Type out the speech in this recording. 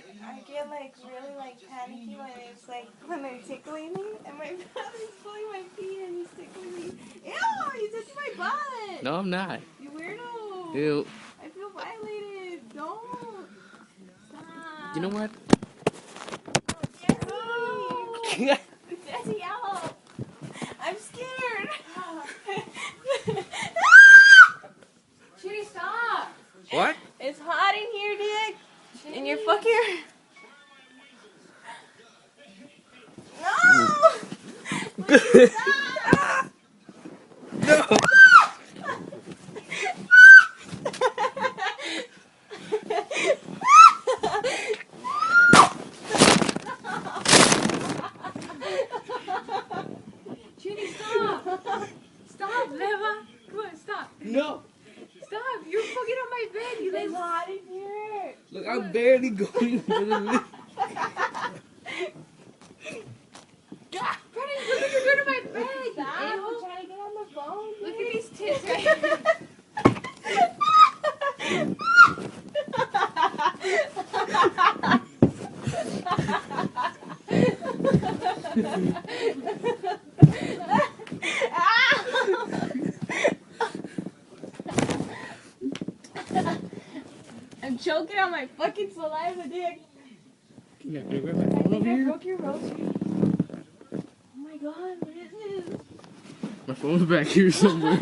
I get like really like panicky when it's like when they're tickling me, and my brother's pulling my feet and he's tickling me. Ew! He's touching my butt. No, I'm not. You weirdo. Ew. I feel violated. Don't. Stop. You know what? Oh, Jesse. Jesse, help. I'm scared. Chitty, stop. What? It's hot in here, Dick. And you're fucking. No! Please stop! No! Chitty, stop! Stop, Leva! Come on, stop! No! Stop! You're fucking on my bed! You It's hot in here! Look, I'm barely going to the lift. Brennan, look what you're doing to my bed! Stop! I'm trying to get on the phone. Look at these tits right I'm choking on my fucking saliva, Dick. You have to grab my I phone think over I here? broke your rosary. Oh my god, what is this? My phone's back here somewhere.